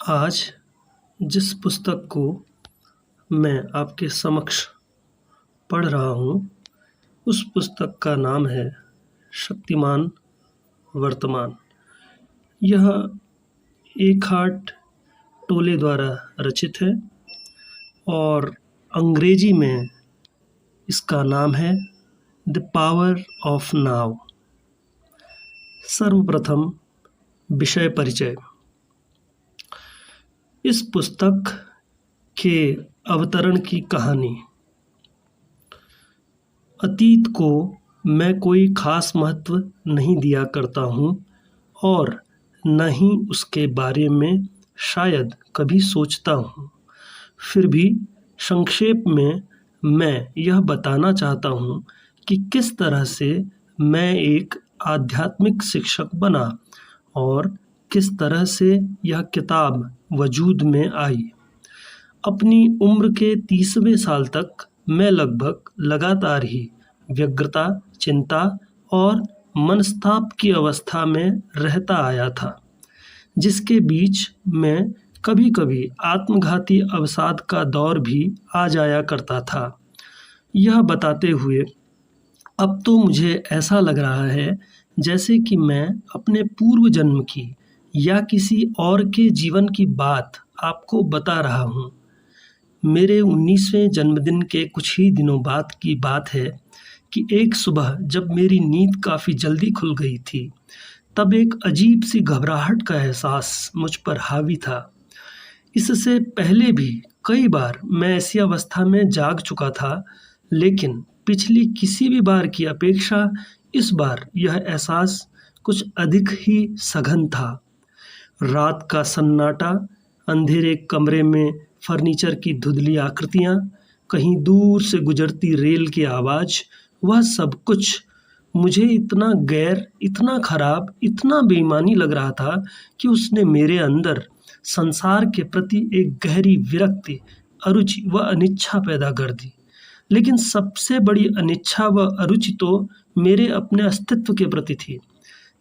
आज जिस पुस्तक को मैं आपके समक्ष पढ़ रहा हूँ उस पुस्तक का नाम है शक्तिमान वर्तमान। यह एकहार्ट टोले द्वारा रचित है और अंग्रेजी में इसका नाम है द पावर ऑफ नाउ। सर्वप्रथम विषय परिचय। इस पुस्तक के अवतरण की कहानी। अतीत को मैं कोई खास महत्व नहीं दिया करता हूँ और न ही उसके बारे में शायद कभी सोचता हूँ। फिर भी संक्षेप में मैं यह बताना चाहता हूँ कि किस तरह से मैं एक आध्यात्मिक शिक्षक बना और किस तरह से यह किताब वजूद में आई। अपनी उम्र के 30वें साल तक मैं लगभग लगातार ही व्यग्रता, चिंता और मनस्ताप की अवस्था में रहता आया था, जिसके बीच में कभी कभी आत्मघाती अवसाद का दौर भी आ जाया करता था। यह बताते हुए अब तो मुझे ऐसा लग रहा है जैसे कि मैं अपने पूर्व जन्म की या किसी और के जीवन की बात आपको बता रहा हूँ। मेरे 19वें जन्मदिन के कुछ ही दिनों बाद की बात है कि एक सुबह जब मेरी नींद काफ़ी जल्दी खुल गई थी, तब एक अजीब सी घबराहट का एहसास मुझ पर हावी था। इससे पहले भी कई बार मैं ऐसी अवस्था में जाग चुका था, लेकिन पिछली किसी भी बार की अपेक्षा इस बार यह एहसास कुछ अधिक ही सघन था। रात का सन्नाटा, अंधेरे कमरे में फर्नीचर की धुंधली आकृतियाँ, कहीं दूर से गुजरती रेल की आवाज़, वह सब कुछ मुझे इतना गैर, इतना खराब, इतना बेईमानी लग रहा था कि उसने मेरे अंदर संसार के प्रति एक गहरी विरक्ति, अरुचि व अनिच्छा पैदा कर दी। लेकिन सबसे बड़ी अनिच्छा व अरुचि तो मेरे अपने अस्तित्व के प्रति थी।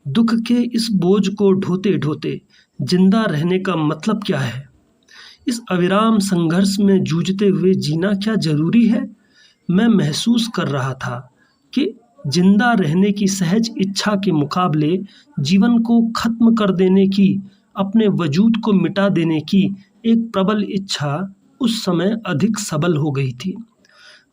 दुख के इस बोझ को ढोते ढोते जिंदा रहने का मतलब क्या है? इस अविराम संघर्ष में जूझते हुए जीना क्या जरूरी है? मैं महसूस कर रहा था कि जिंदा रहने की सहज इच्छा के मुकाबले जीवन को खत्म कर देने की, अपने वजूद को मिटा देने की एक प्रबल इच्छा उस समय अधिक सबल हो गई थी।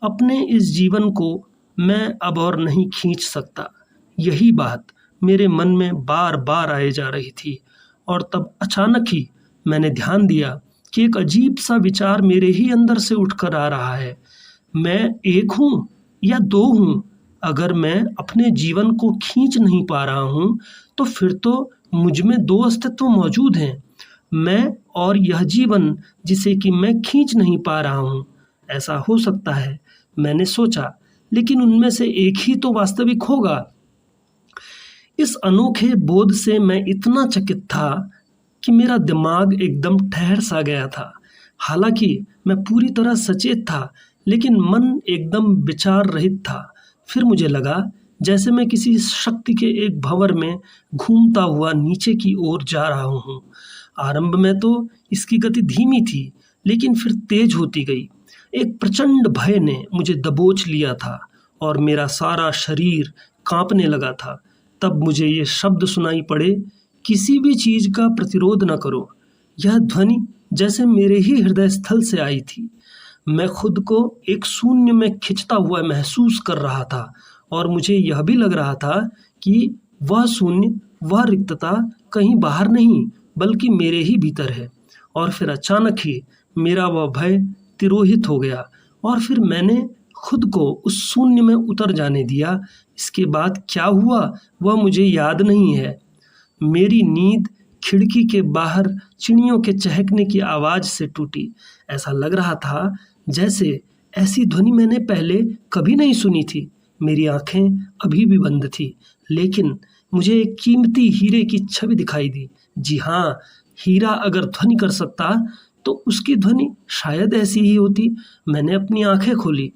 अपने इस जीवन को मैं अब और नहीं खींच सकता, यही बात मेरे मन में बार बार आए जा रही थी। और तब अचानक ही मैंने ध्यान दिया कि एक अजीब सा विचार मेरे ही अंदर से उठकर आ रहा है। मैं एक हूँ या दो हूँ? अगर मैं अपने जीवन को खींच नहीं पा रहा हूँ तो फिर तो मुझ में दो अस्तित्व मौजूद हैं, मैं और यह जीवन जिसे कि मैं खींच नहीं पा रहा हूँ। ऐसा हो सकता है, मैंने सोचा, लेकिन उनमें से एक ही तो वास्तविक होगा। इस अनोखे बोध से मैं इतना चकित था कि मेरा दिमाग एकदम ठहर सा गया था। हालांकि मैं पूरी तरह सचेत था, लेकिन मन एकदम विचार रहित था। फिर मुझे लगा जैसे मैं किसी शक्ति के एक भंवर में घूमता हुआ नीचे की ओर जा रहा हूँ। आरंभ में तो इसकी गति धीमी थी, लेकिन फिर तेज होती गई। एक प्रचंड भय ने मुझे दबोच लिया था और मेरा सारा शरीर कांपने लगा था। तब मुझे ये शब्द सुनाई पड़े, किसी भी चीज का प्रतिरोध न करो। यह ध्वनि जैसे मेरे ही हृदय स्थल से आई थी। मैं खुद को एक शून्य में खिंचता हुआ महसूस कर रहा था और मुझे यह भी लग रहा था कि वह शून्य, वह रिक्तता कहीं बाहर नहीं बल्कि मेरे ही भीतर है। और फिर अचानक ही मेरा वह भय तिरोहित हो गया और फिर मैंने खुद को उस शून्य में उतर जाने दिया। इसके बाद क्या हुआ वह मुझे याद नहीं है। मेरी नींद खिड़की के बाहर चिड़ियों के चहकने की आवाज़ से टूटी। ऐसा लग रहा था जैसे ऐसी ध्वनि मैंने पहले कभी नहीं सुनी थी। मेरी आंखें अभी भी बंद थी, लेकिन मुझे एक कीमती हीरे की छवि दिखाई दी। जी हाँ, हीरा अगर ध्वनि कर सकता तो उसकी ध्वनि शायद ऐसी ही होती। मैंने अपनी आंखें खोली।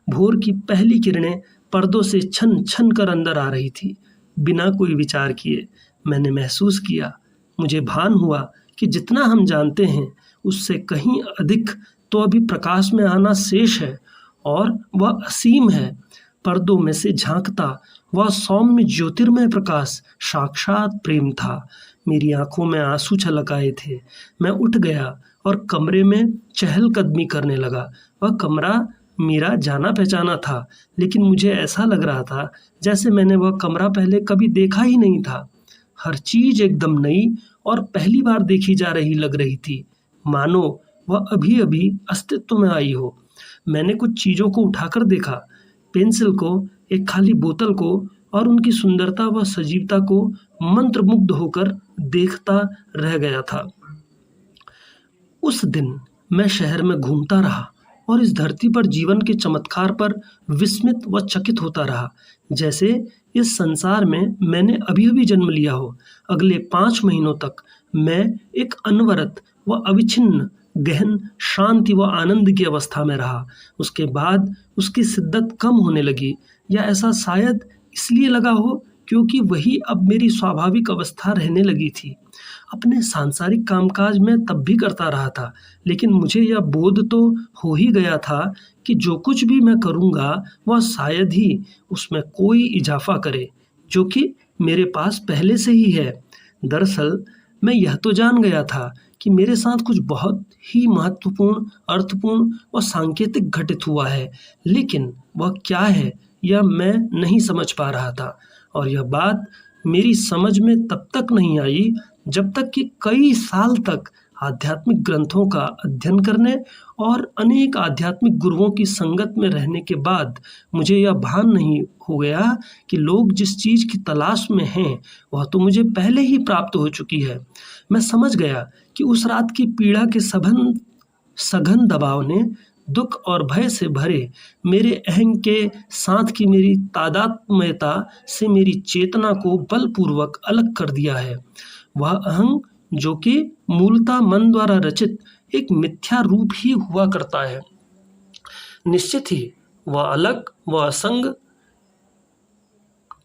भोर की पहली किरणें पर्दों से छन छन कर अंदर आ रही थी। बिना कोई विचार किए मैंने महसूस किया, मुझे भान हुआ कि जितना हम जानते हैं उससे कहीं अधिक तो अभी प्रकाश में आना शेष है, और वह असीम है। पर्दों में से झांकता वह सौम्य ज्योतिर्मय प्रकाश साक्षात प्रेम था। मेरी आंखों में आंसू छलक आए थे। मैं उठ गया और कमरे में चहलकदमी करने लगा। वह कमरा मेरा जाना पहचाना था, लेकिन मुझे ऐसा लग रहा था जैसे मैंने वह कमरा पहले कभी देखा ही नहीं था। हर चीज एकदम नई और पहली बार देखी जा रही लग रही थी, मानो वह अभी अभी अस्तित्व में आई हो। मैंने कुछ चीजों को उठाकर देखा, पेंसिल को, एक खाली बोतल को, और उनकी सुंदरता व सजीवता को मंत्रमुग्ध होकर देखता रह गया था। उस दिन मैं शहर में घूमता रहा और इस धरती पर जीवन के चमत्कार पर विस्मित व चकित होता रहा, जैसे इस संसार में मैंने अभी अभी जन्म लिया हो। अगले 5 महीनों तक मैं एक अनवरत व अविच्छिन्न गहन शांति व आनंद की अवस्था में रहा। उसके बाद उसकी शिद्दत कम होने लगी, या ऐसा शायद इसलिए लगा हो क्योंकि वही अब मेरी स्वाभाविक अवस्था रहने लगी थी। अपने सांसारिक कामकाज में तब भी करता रहा था, लेकिन मुझे यह बोध तो हो ही गया था कि जो कुछ भी मैं करूँगा वह शायद ही उसमें कोई इजाफा करे, जो कि मेरे पास पहले से ही है। दरअसल मैं यह तो जान गया था कि मेरे साथ कुछ बहुत ही महत्वपूर्ण, अर्थपूर्ण और सांकेतिक घटित हुआ है, लेकिन वह क्या है यह मैं नहीं समझ पा रहा था। और यह बात मेरी समझ में तब तक नहीं आई जब तक कि कई साल तक आध्यात्मिक ग्रंथों का अध्ययन करने और अनेक आध्यात्मिक गुरुओं की संगत में रहने के बाद मुझे यह भान नहीं हो गया कि लोग जिस चीज की तलाश में हैं वह तो मुझे पहले ही प्राप्त हो चुकी है। मैं समझ गया कि उस रात की पीड़ा के सघन दबाव ने दुख और भय से भरे मेरे अहंग के साथ की मेरी तादात्म्यता से मेरी चेतना को बलपूर्वक अलग कर दिया है। वह अहंग जो कि मूलतः मन द्वारा रचित एक मिथ्या रूप ही हुआ करता है, निश्चित ही वह अलग व असंग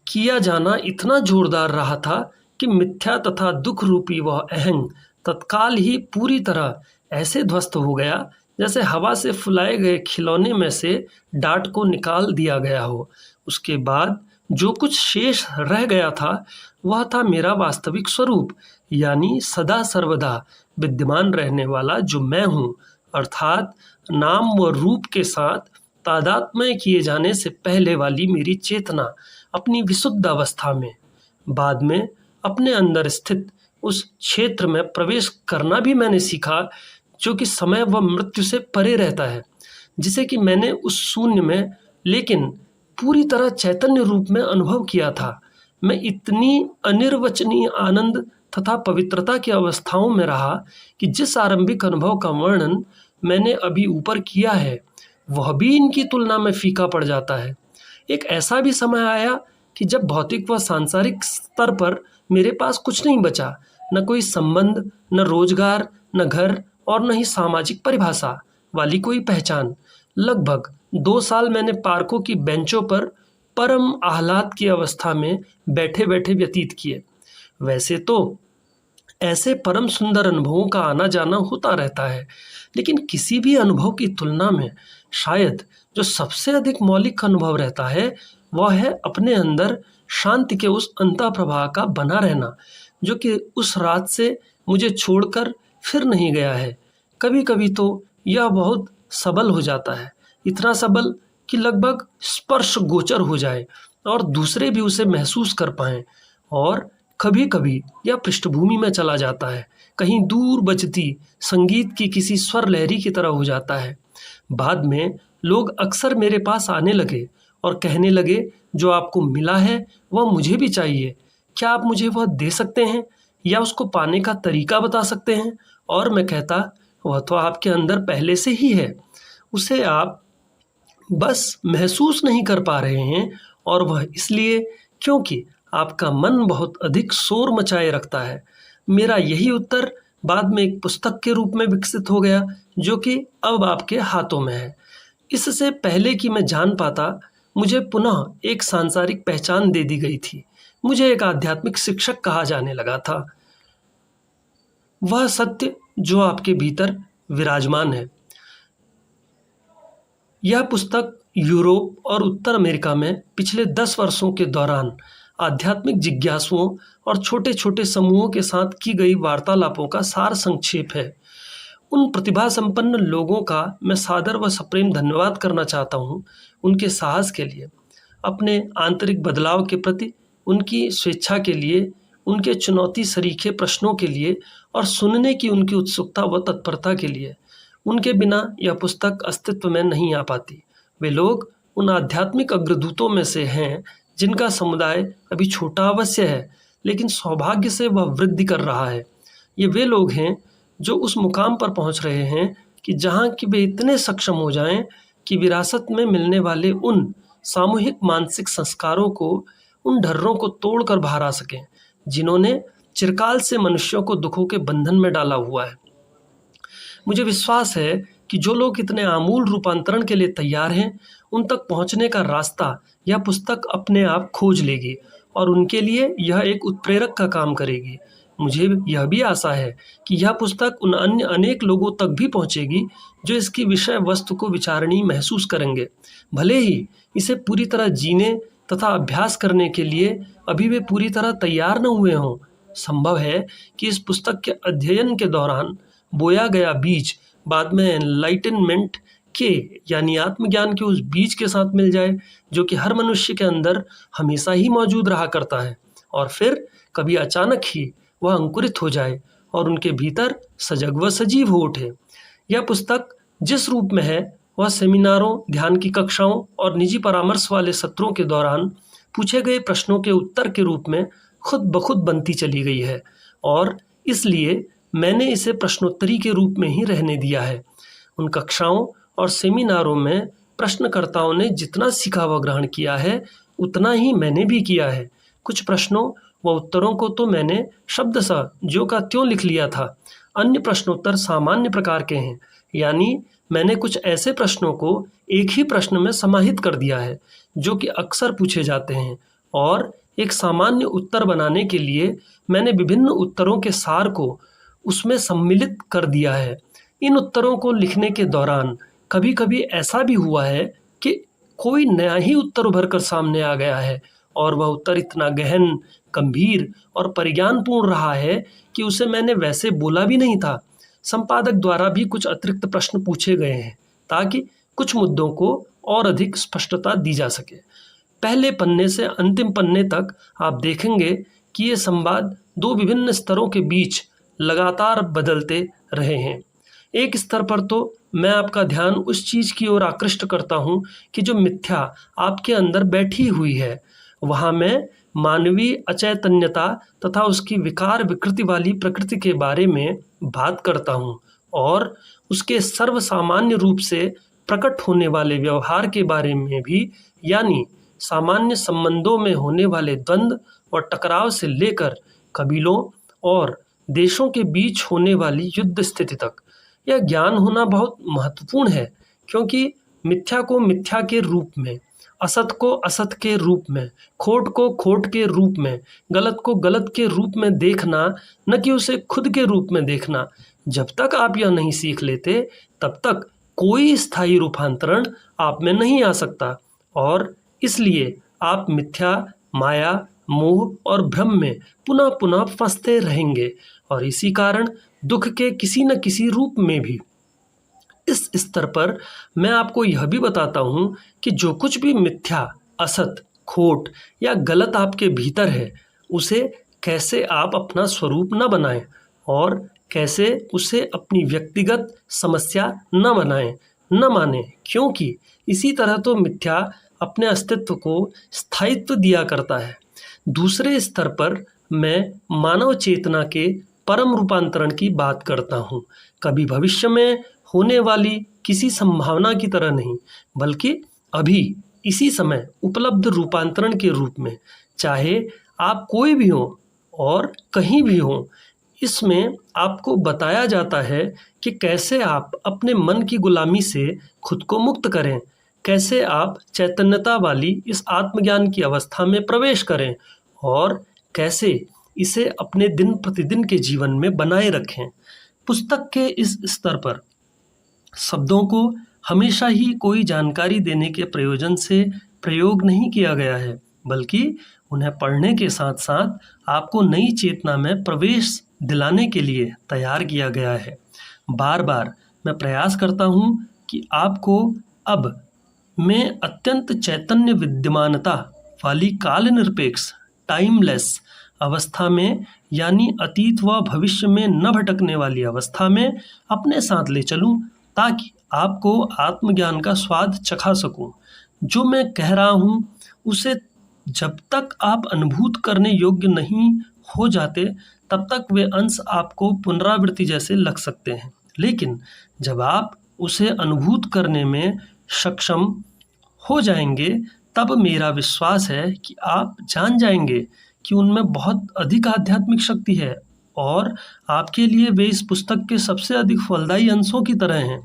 किया जाना इतना जोरदार रहा था कि मिथ्या तथा दुख रूपी वह अहंग तत्काल ही पूरी तरह ऐसे ध्वस्त हो गया जैसे हवा से फुलाए गए खिलौने में से डांट को निकाल दिया गया हो। उसके बाद जो कुछ शेष रह गया था वह था मेरा वास्तविक स्वरूप, यानी सदा सर्वदा विद्यमान रहने वाला जो मैं हूँ, अर्थात नाम व रूप के साथ तादात्म्य किए जाने से पहले वाली मेरी चेतना अपनी विशुद्ध अवस्था में। बाद में अपने अंदर स्थित उस क्षेत्र में प्रवेश करना भी मैंने सीखा जो कि समय व मृत्यु से परे रहता है, जिसे कि मैंने उस शून्य में लेकिन पूरी तरह चैतन्य रूप में अनुभव किया था। मैं इतनी अनिर्वचनीय आनंद तथा पवित्रता की अवस्थाओं में रहा कि जिस आरंभिक अनुभव का वर्णन मैंने अभी ऊपर किया है वह भी इनकी तुलना में फीका पड़ जाता है। एक ऐसा भी समय आया कि जब भौतिक व सांसारिक स्तर पर मेरे पास कुछ नहीं बचा, न कोई संबंध, न रोजगार, न घर, और न ही सामाजिक परिभाषा वाली कोई पहचान। लगभग 2 साल मैंने पार्कों की बेंचों पर परम आह्लाद की अवस्था में बैठे बैठे व्यतीत किए। वैसे तो ऐसे परम सुंदर अनुभवों का आना जाना होता रहता है, लेकिन किसी भी अनुभव की तुलना में शायद जो सबसे अधिक मौलिक अनुभव रहता है वह है अपने अंदर शांति के उस अंतः प्रवाह का बना रहना, जो कि उस रात से मुझे छोड़कर फिर नहीं गया है। कभी कभी तो यह बहुत सबल हो जाता है, इतना सबल कि लगभग स्पर्श गोचर हो जाए और दूसरे भी उसे महसूस कर पाएं, और कभी कभी यह पृष्ठभूमि में चला जाता है, कहीं दूर बजती संगीत की किसी स्वर लहरी की तरह हो जाता है। बाद में लोग अक्सर मेरे पास आने लगे और कहने लगे, जो आपको मिला है वह मुझे भी चाहिए, क्या आप मुझे वह दे सकते हैं या उसको पाने का तरीका बता सकते हैं? और मैं कहता, वह तो आपके अंदर पहले से ही है, उसे आप बस महसूस नहीं कर पा रहे हैं, और वह इसलिए क्योंकि आपका मन बहुत अधिक शोर मचाए रखता है। मेरा यही उत्तर बाद में एक पुस्तक के रूप में विकसित हो गया, जो कि अब आपके हाथों में है। इससे पहले कि मैं जान पाता, मुझे पुनः एक सांसारिक पहचान दे दी गई थी। मुझे एक आध्यात्मिक शिक्षक कहा जाने लगा था। वह सत्य जो आपके भीतर विराजमान है। यह पुस्तक यूरोप और उत्तर अमेरिका में पिछले 10 वर्षों के दौरान आध्यात्मिक जिज्ञासुओं और छोटे छोटे समूहों के साथ की गई वार्तालापों का सार संक्षेप है। उन प्रतिभा संपन्न लोगों का मैं सादर व सप्रेम धन्यवाद करना चाहता हूँ, उनके साहस के लिए, अपने आंतरिक बदलाव के प्रति उनकी स्वेच्छा के लिए, उनके चुनौती सरीखे प्रश्नों के लिए और सुनने की उनकी उत्सुकता व तत्परता के लिए। उनके बिना यह पुस्तक अस्तित्व में नहीं आ पाती। वे लोग उन आध्यात्मिक अग्रदूतों में से हैं जिनका समुदाय अभी छोटा अवश्य है, लेकिन सौभाग्य से वह वृद्धि कर रहा है। ये वे लोग हैं जो उस मुकाम पर पहुंच रहे हैं कि जहां कि वे इतने सक्षम हो जाएं कि विरासत में मिलने वाले उन सामूहिक मानसिक संस्कारों को, उन ढर्रों को तोड़कर बाहर आ सकें जिन्होंने चिरकाल से मनुष्यों को दुखों के बंधन में डाला हुआ है। मुझे विश्वास है कि जो लोग इतने आमूल रूपांतरण के लिए तैयार हैं, उन तक पहुंचने का रास्ता यह पुस्तक अपने आप खोज लेगी और उनके लिए यह एक उत्प्रेरक का काम करेगी। मुझे यह भी आशा है कि यह पुस्तक उन अन्य अनेक लोगों तक भी पहुंचेगी जो इसकी विषय वस्तु को विचारणीय महसूस करेंगे, भले ही इसे पूरी तरह जीने तथा अभ्यास करने के लिए अभी वे पूरी तरह तैयार न हुए हों। संभव है कि इस पुस्तक के अध्ययन के दौरान बोया गया बीज बाद में एनलाइटनमेंट के यानी आत्मज्ञान के उस बीज के साथ मिल जाए जो कि हर मनुष्य के अंदर हमेशा ही मौजूद रहा करता है, और फिर कभी अचानक ही वह अंकुरित हो जाए और उनके भीतर सजग व सजीव हो उठे। यह पुस्तक जिस रूप में है वह सेमिनारों, ध्यान की कक्षाओं और निजी परामर्श वाले सत्रों के दौरान पूछे गए प्रश्नों के उत्तर के रूप में खुद ब खुद बनती चली गई है, और इसलिए मैंने इसे प्रश्नोत्तरी के रूप में ही रहने दिया है। उन कक्षाओं और सेमिनारों में प्रश्नकर्ताओं ने जितना सीखा व ग्रहण किया है उतना ही मैंने भी किया है। कुछ प्रश्नों व उत्तरों को तो मैंने शब्दशः ज्यों का त्यों लिख लिया था। अन्य प्रश्नोत्तर सामान्य प्रकार के हैं, यानी मैंने कुछ ऐसे प्रश्नों को एक ही प्रश्न में समाहित कर दिया है जो कि अक्सर पूछे जाते हैं, और एक सामान्य उत्तर बनाने के लिए मैंने विभिन्न उत्तरों के सार को उसमें सम्मिलित कर दिया है। इन उत्तरों को लिखने के दौरान कभी कभी ऐसा भी हुआ है कि कोई नया ही उत्तर उभर कर सामने आ गया है, और वह उत्तर इतना गहन, गंभीर और परिज्ञानपूर्ण रहा है कि उसे मैंने वैसे बोला भी नहीं था। संपादक द्वारा भी कुछ अतिरिक्त प्रश्न पूछे गए हैं ताकि कुछ मुद्दों को और अधिक स्पष्टता दी जा सके। पहले पन्ने से अंतिम पन्ने तक आप देखेंगे कि ये संवाद दो विभिन्न स्तरों के बीच लगातार बदलते रहे हैं। एक स्तर पर तो मैं आपका ध्यान उस चीज़ की ओर आकृष्ट करता हूँ कि जो मिथ्या आपके अंदर बैठी हुई है। वहाँ मैं मानवीय अचैतन्यता तथा उसकी विकार विकृति वाली प्रकृति के बारे में बात करता हूँ, और उसके सर्वसामान्य रूप से प्रकट होने वाले व्यवहार के बारे में भी, यानी सामान्य संबंधों में होने वाले द्वंद्व और टकराव से लेकर कबीलों और देशों के बीच होने वाली युद्ध स्थिति तक। यह ज्ञान होना बहुत महत्वपूर्ण है, क्योंकि मिथ्या को मिथ्या के रूप में, असत को असत के रूप में, खोट को खोट के रूप में, गलत को गलत के रूप में देखना, न कि उसे खुद के रूप में देखना। जब तक आप यह नहीं सीख लेते तब तक कोई स्थायी रूपांतरण आप में नहीं आ सकता, और इसलिए आप मिथ्या, माया, मोह और भ्रम में पुनः पुनः फंसते रहेंगे, और इसी कारण दुख के किसी न किसी रूप में भी। इस स्तर पर मैं आपको यह भी बताता हूँ कि जो कुछ भी मिथ्या, असत, खोट या गलत आपके भीतर है, उसे कैसे आप अपना स्वरूप न बनाएं और कैसे उसे अपनी व्यक्तिगत समस्या न बनाएं, न माने, क्योंकि इसी तरह तो मिथ्या अपने अस्तित्व को स्थायित्व दिया करता है। दूसरे स्तर पर मैं मानव चेतना के परम रूपांतरण की बात करता हूँ, कभी भविष्य में होने वाली किसी संभावना की तरह नहीं, बल्कि अभी इसी समय उपलब्ध रूपांतरण के रूप में। चाहे आप कोई भी हो और कहीं भी हो, इसमें आपको बताया जाता है कि कैसे आप अपने मन की गुलामी से खुद को मुक्त करें, कैसे आप चैतन्यता वाली इस आत्मज्ञान की अवस्था में प्रवेश करें, और कैसे इसे अपने दिन प्रतिदिन के जीवन में बनाए रखें। पुस्तक के इस स्तर पर शब्दों को हमेशा ही कोई जानकारी देने के प्रयोजन से प्रयोग नहीं किया गया है, बल्कि उन्हें पढ़ने के साथ साथ आपको नई चेतना में प्रवेश दिलाने के लिए तैयार किया गया है। बार बार मैं प्रयास करता हूँ कि आपको अब मैं अत्यंत चैतन्य विद्यमानता वाली काल निरपेक्ष टाइमलेस अवस्था में, यानी अतीत व भविष्य में न भटकने वाली अवस्था में अपने साथ ले चलूं, ताकि आपको आत्मज्ञान का स्वाद चखा सकूं। जो मैं कह रहा हूं उसे जब तक आप अनुभूत करने योग्य नहीं हो जाते, तब तक वे अंश आपको पुनरावृत्ति जैसे लग सकते हैं, लेकिन जब आप उसे अनुभूत करने में सक्षम हो जाएंगे, तब मेरा विश्वास है कि आप जान जाएंगे कि उनमें बहुत अधिक आध्यात्मिक शक्ति है और आपके लिए वे इस पुस्तक के सबसे अधिक फलदायी अंशों की तरह हैं।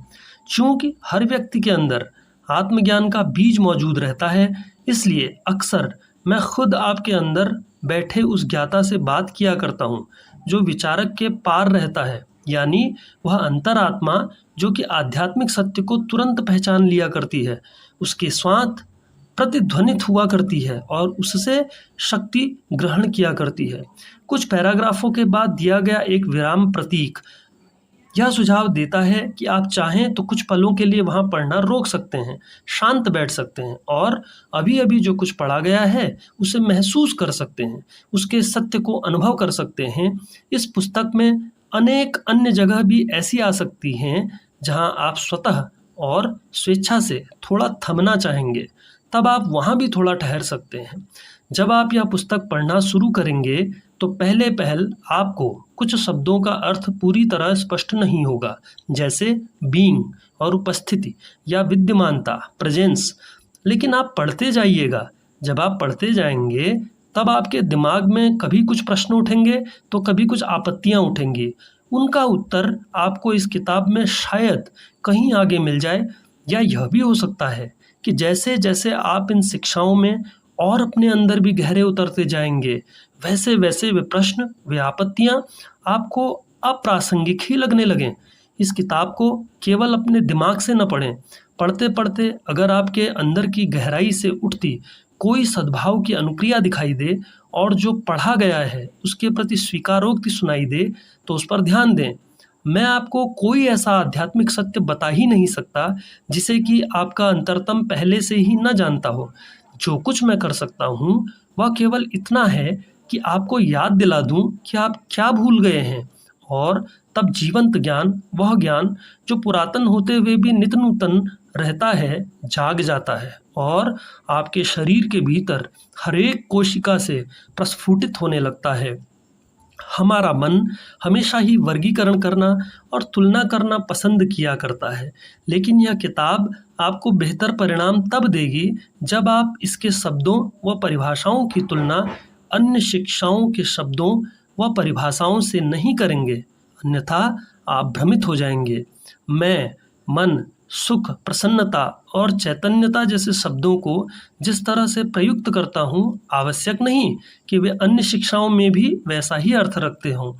चूँकि हर व्यक्ति के अंदर आत्मज्ञान का बीज मौजूद रहता है, इसलिए अक्सर मैं खुद आपके अंदर बैठे उस ज्ञाता से बात किया करता हूँ जो विचारक के पार रहता है, यानी वह अंतरात्मा जो कि आध्यात्मिक सत्य को तुरंत पहचान लिया करती है, उसके स्वांत प्रतिध्वनित हुआ करती है और उससे शक्ति ग्रहण किया करती है। कुछ पैराग्राफों के बाद दिया गया एक विराम प्रतीक यह सुझाव देता है कि आप चाहें तो कुछ पलों के लिए वहाँ पढ़ना रोक सकते हैं, शांत बैठ सकते हैं और अभी अभी जो कुछ पढ़ा गया है उसे महसूस कर सकते हैं, उसके सत्य को अनुभव कर सकते हैं। इस पुस्तक में अनेक अन्य जगह भी ऐसी आ सकती हैं जहाँ आप स्वतः और स्वेच्छा से थोड़ा थमना चाहेंगे, तब आप वहाँ भी थोड़ा ठहर सकते हैं। जब आप यह पुस्तक पढ़ना शुरू करेंगे तो पहले पहल आपको कुछ शब्दों का अर्थ पूरी तरह स्पष्ट नहीं होगा, जैसे बीइंग और उपस्थिति या विद्यमानता प्रेजेंस, लेकिन आप पढ़ते जाइएगा। जब आप पढ़ते जाएंगे तब आपके दिमाग में कभी कुछ प्रश्न उठेंगे तो कभी कुछ आपत्तियां उठेंगी। उनका उत्तर आपको इस किताब में शायद कहीं आगे मिल जाए, या यह भी हो सकता है कि जैसे जैसे आप इन शिक्षाओं में और अपने अंदर भी गहरे उतरते जाएंगे, वैसे वैसे वे प्रश्न, वे आपत्तियां आपको अप्रासंगिक ही लगने लगें। इस किताब को केवल अपने दिमाग से न पढ़ें। पढ़ते पढ़ते अगर आपके अंदर की गहराई से उठती कोई सद्भाव की अनुक्रिया दिखाई दे और जो पढ़ा गया है उसके प्रति स्वीकारोक्ति सुनाई दे, तो उस पर ध्यान दें। मैं आपको कोई ऐसा आध्यात्मिक सत्य बता ही नहीं सकता जिसे कि आपका अंतरतम पहले से ही न जानता हो। जो कुछ मैं कर सकता हूँ वह केवल इतना है कि आपको याद दिला दूं कि आप क्या भूल गए हैं, और तब जीवंत ज्ञान, वह ज्ञान जो पुरातन होते हुए भी नित्य नूतन रहता है, जाग जाता है और आपके शरीर के भीतर हर एक कोशिका से प्रस्फुटित होने लगता है। हमारा मन हमेशा ही वर्गीकरण करना और तुलना करना पसंद किया करता है, लेकिन यह किताब आपको बेहतर परिणाम तब देगी जब आप इसके शब्दों व परिभाषाओं की तुलना अन्य शिक्षाओं के शब्दों व परिभाषाओं से नहीं करेंगे, अन्यथा आप भ्रमित हो जाएंगे। मैं, मन, सुख, प्रसन्नता और चैतन्यता जैसे शब्दों को जिस तरह से प्रयुक्त करता हूँ, आवश्यक नहीं कि वे अन्य शिक्षाओं में भी वैसा ही अर्थ रखते हों।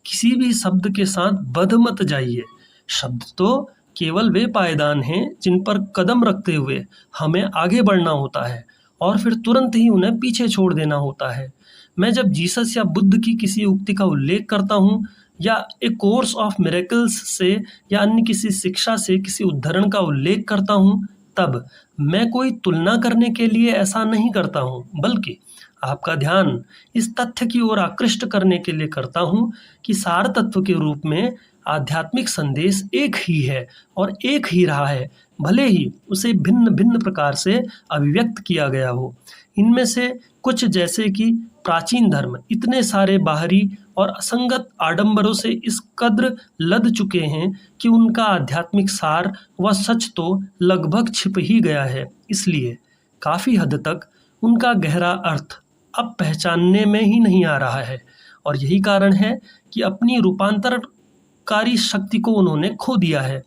किसी भी शब्द के साथ बध मत जाइए। शब्द तो केवल वे पायदान हैं जिन पर कदम रखते हुए हमें आगे बढ़ना होता है और फिर तुरंत ही उन्हें पीछे छोड़ देना होता है। मैं जब जीसस या बुद्ध की किसी उक्ति का उल्लेख करता हूँ या ए कोर्स ऑफ मिरेकल्स से या अन्य किसी शिक्षा से किसी उद्धरण का उल्लेख करता हूँ, तब मैं कोई तुलना करने के लिए ऐसा नहीं करता हूँ, बल्कि आपका ध्यान इस तथ्य की ओर आकृष्ट करने के लिए करता हूँ कि सार तत्व के रूप में आध्यात्मिक संदेश एक ही है और एक ही रहा है, भले ही उसे भिन्न भिन्न प्रकार से अभिव्यक्त किया गया हो। इनमें से कुछ, जैसे कि प्राचीन धर्म, इतने सारे बाहरी और असंगत आडंबरों से इस कद्र लद चुके हैं कि उनका आध्यात्मिक सार व सच तो लगभग छिप ही गया है। इसलिए काफ़ी हद तक उनका गहरा अर्थ अब पहचानने में ही नहीं आ रहा है, और यही कारण है कि अपनी रूपांतरकारी शक्ति को उन्होंने खो दिया है।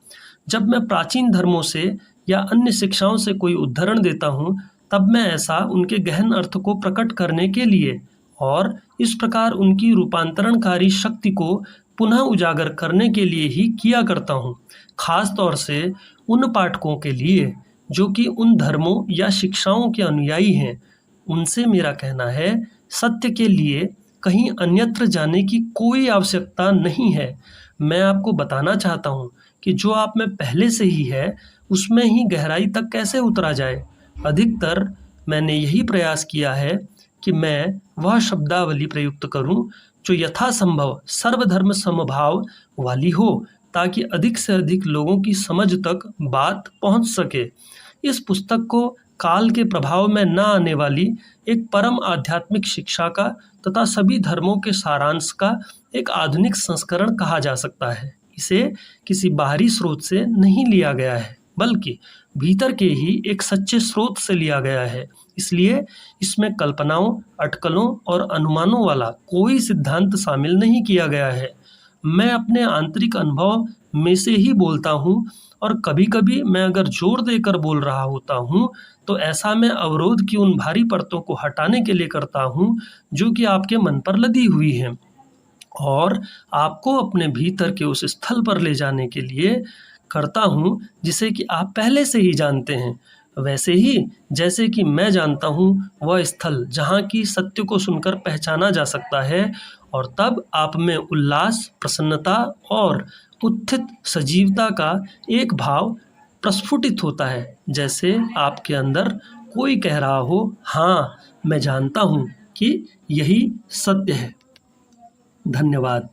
जब मैं प्राचीन धर्मों से या अन्य शिक्षाओं से कोई उद्धरण देता हूँ, तब मैं ऐसा उनके गहन अर्थ को प्रकट करने के लिए और इस प्रकार उनकी रूपांतरणकारी शक्ति को पुनः उजागर करने के लिए ही किया करता हूँ, खास तौर से उन पाठकों के लिए जो कि उन धर्मों या शिक्षाओं के अनुयायी हैं। उनसे मेरा कहना है, सत्य के लिए कहीं अन्यत्र जाने की कोई आवश्यकता नहीं है। मैं आपको बताना चाहता हूँ कि जो आप में पहले से ही है उसमें ही गहराई तक कैसे उतरा जाए। अधिकतर मैंने यही प्रयास किया है कि मैं वह शब्दावली प्रयुक्त करूं जो यथासंभव सर्वधर्म समभाव वाली हो, ताकि अधिक से अधिक लोगों की समझ तक बात पहुंच सके। इस पुस्तक को काल के प्रभाव में न आने वाली एक परम आध्यात्मिक शिक्षा का तथा सभी धर्मों के सारांश का एक आधुनिक संस्करण कहा जा सकता है। इसे किसी बाहरी स्रोत से नहीं लिया गया है, बल्कि भीतर के ही एक सच्चे स्रोत से लिया गया है। इसलिए इसमें कल्पनाओं, अटकलों और अनुमानों वाला कोई सिद्धांत शामिल नहीं किया गया है। मैं अपने आंतरिक अनुभव में से ही बोलता हूँ, और कभी कभी मैं अगर जोर देकर बोल रहा होता हूँ तो ऐसा मैं अवरोध की उन भारी परतों को हटाने के लिए करता हूँ जो कि आपके मन पर लदी हुई हैं, और आपको अपने भीतर के उस स्थल पर ले जाने के लिए करता हूँ जिसे कि आप पहले से ही जानते हैं, वैसे ही जैसे कि मैं जानता हूँ वह स्थल जहाँ की सत्य को सुनकर पहचाना जा सकता है, और तब आप में उल्लास, प्रसन्नता और उत्थित सजीवता का एक भाव प्रस्फुटित होता है, जैसे आपके अंदर कोई कह रहा हो, हाँ मैं जानता हूँ कि यही सत्य है। धन्यवाद।